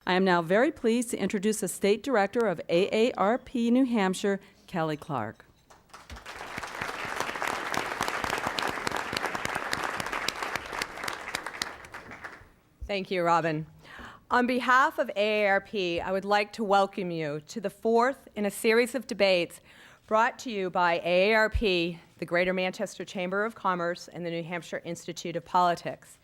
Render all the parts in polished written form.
I am now very pleased to introduce the State Director of AARP New Hampshire, Kelly Clark. Thank you, Robin. On behalf of AARP, I would like to welcome you to the fourth in a series of debates brought to you by AARP, the Greater Manchester Chamber of Commerce, and the New Hampshire Institute of Politics.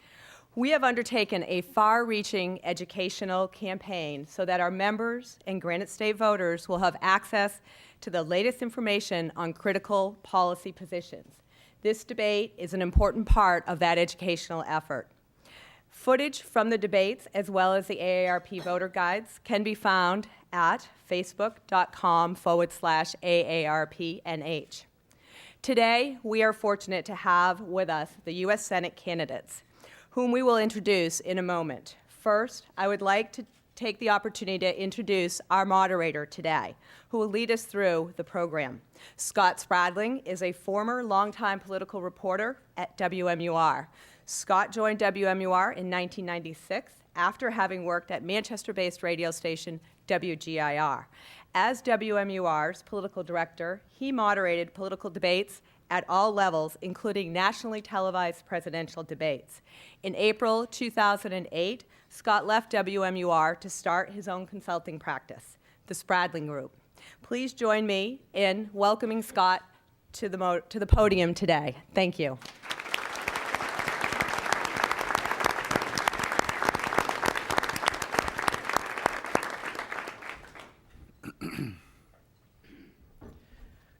We have undertaken a far-reaching educational campaign so that our members and Granite State voters will have access to the latest information on critical policy positions. This debate is an important part of that educational effort. Footage from the debates, as well as the AARP voter guides, can be found at facebook.com/AARPNH. Today, we are fortunate to have with us the U.S. Senate candidates, whom we will introduce in a moment. First, I would like to take the opportunity to introduce our moderator today, who will lead us through the program. Scott Spradling is a former longtime political reporter at WMUR. Scott joined WMUR in 1996 after having worked at Manchester-based radio station WGIR. As WMUR's political director, he moderated political debates at all levels, including nationally televised presidential debates. In April 2008, Scott left WMUR to start his own consulting practice, the Spradling Group. Please join me in welcoming Scott to the podium today. Thank you.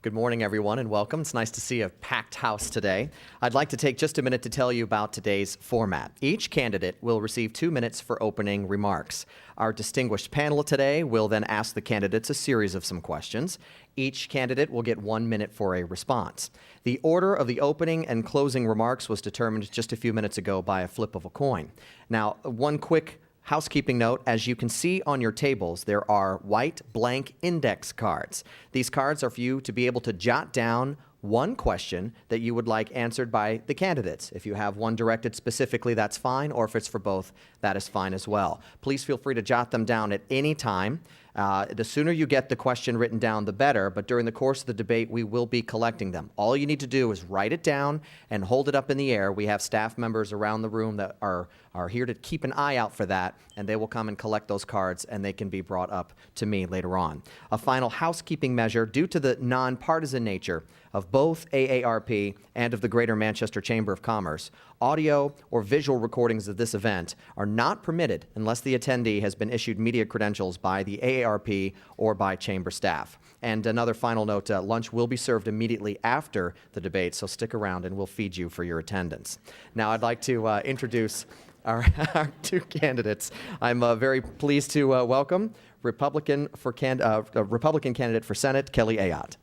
Good morning, everyone, and welcome. It's nice to see a packed house today. I'd like to take just a minute to tell you about today's format. Each candidate will receive 2 minutes for opening remarks. Our distinguished panel today will then ask the candidates a series of some questions. Each candidate will get 1 minute for a response. The order of the opening and closing remarks was determined just a few minutes ago by a flip of a coin. Now, one quick housekeeping note, as you can see on your tables, there are white blank index cards. These cards are for you to be able to jot down one question that you would like answered by the candidates. If you have one directed specifically, that's fine, or if it's for both, that is fine as well. Please feel free to jot them down at any time. The sooner you get the question written down, the better, but during the course of the debate, we will be collecting them. All you need to do is write it down and hold it up in the air. We have staff members around the room that are here to keep an eye out for that, and they will come and collect those cards, and they can be brought up to me later on. A final housekeeping measure, due to the nonpartisan nature of both AARP and of the Greater Manchester Chamber of Commerce, audio or visual recordings of this event are not permitted unless the attendee has been issued media credentials by the AARP or by chamber staff. And another final note, lunch will be served immediately after the debate, so stick around and we'll feed you for your attendance. Now I'd like to introduce our two candidates. I'm very pleased to welcome Republican candidate for Senate, Kelly Ayotte.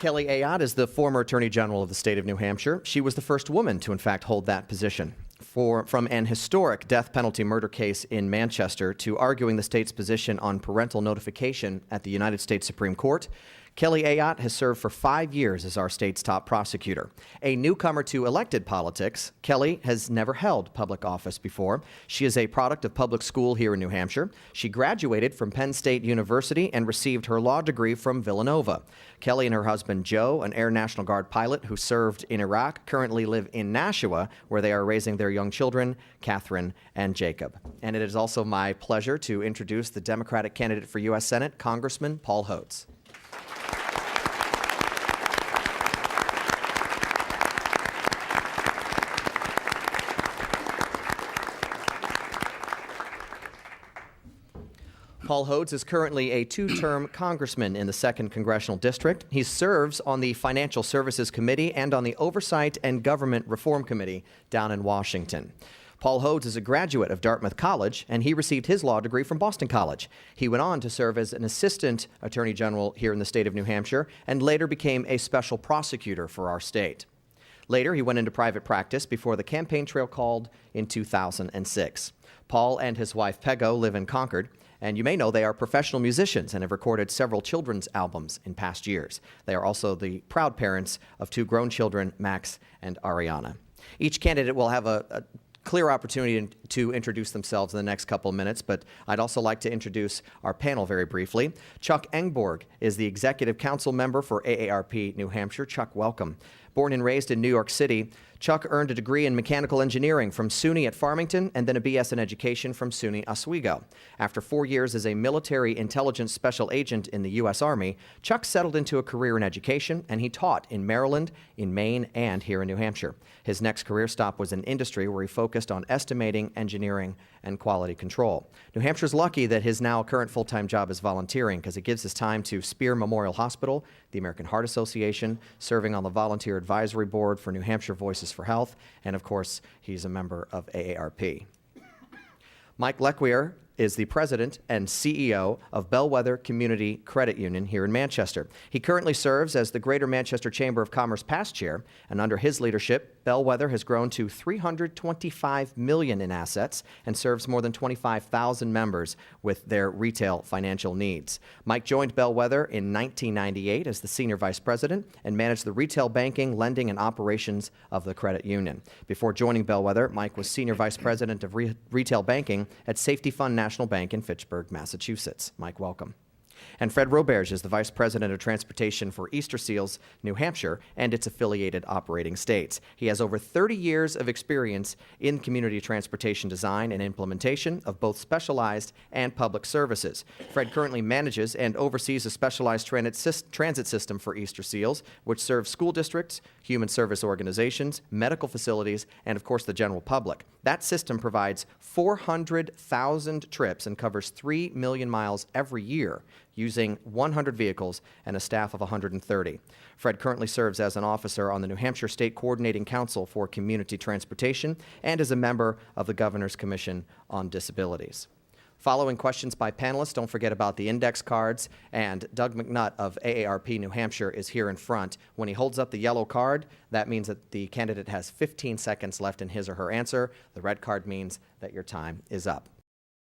Kelly Ayotte is the former Attorney General of the state of New Hampshire. She was the first woman to, in fact, hold that position. From an historic death penalty murder case in Manchester to arguing the state's position on parental notification at the United States Supreme Court, Kelly Ayotte has served for 5 years as our state's top prosecutor. A newcomer to elected politics, Kelly has never held public office before. She is a product of public school here in New Hampshire. She graduated from Penn State University and received her law degree from Villanova. Kelly and her husband, Joe, an Air National Guard pilot who served in Iraq, currently live in Nashua, where they are raising their young children, Catherine and Jacob. And it is also my pleasure to introduce the Democratic candidate for U.S. Senate, Congressman Paul Hodes. Paul Hodes is currently a two-term congressman in the 2nd Congressional District. He serves on the Financial Services Committee and on the Oversight and Government Reform Committee down in Washington. Paul Hodes is a graduate of Dartmouth College, and he received his law degree from Boston College. He went on to serve as an assistant attorney general here in the state of New Hampshire and later became a special prosecutor for our state. Later, he went into private practice before the campaign trail called in 2006. Paul and his wife Pego live in Concord, and you may know they are professional musicians and have recorded several children's albums in past years. They are also the proud parents of 2 grown children, Max and Ariana. Each candidate will have a clear opportunity to introduce themselves in the next couple of minutes, but I'd also like to introduce our panel very briefly. Chuck Engborg is the Executive Council member for AARP New Hampshire. Chuck, welcome. Born and raised in New York City, Chuck earned a degree in mechanical engineering from SUNY at Farmington and then a BS in education from SUNY Oswego. After 4 years as a military intelligence special agent in the U.S. Army, Chuck settled into a career in education, and he taught in Maryland, in Maine, and here in New Hampshire. His next career stop was in industry, where he focused on estimating, engineering, and quality control. New Hampshire's lucky that his now current full-time job is volunteering, because it gives his time to Spear Memorial Hospital, the American Heart Association, serving on the volunteer advisory board for New Hampshire Voices for Health, and of course, he's a member of AARP. Mike Lequier is the president and CEO of Bellwether Community Credit Union here in Manchester. He currently serves as the Greater Manchester Chamber of Commerce past chair, and under his leadership, Bellwether has grown to $325 million in assets and serves more than 25,000 members with their retail financial needs. Mike joined Bellwether in 1998 as the senior vice president and managed the retail banking, lending, and operations of the credit union. Before joining Bellwether, Mike was senior vice president of retail banking at Safety Fund National Bank in Fitchburg, Massachusetts. Mike, welcome. And Fred Roberge is the Vice President of Transportation for Easter Seals, New Hampshire, and its affiliated operating states. He has over 30 years of experience in community transportation design and implementation of both specialized and public services. Fred currently manages and oversees a specialized transit system for Easter Seals, which serves school districts, human service organizations, medical facilities, and of course the general public. That system provides 400,000 trips and covers 3 million miles every year, using 100 vehicles and a staff of 130. Fred currently serves as an officer on the New Hampshire State Coordinating Council for Community Transportation and is a member of the Governor's Commission on Disabilities. Following questions by panelists, don't forget about the index cards, and Doug McNutt of AARP New Hampshire is here in front. When he holds up the yellow card, that means that the candidate has 15 seconds left in his or her answer. The red card means that your time is up.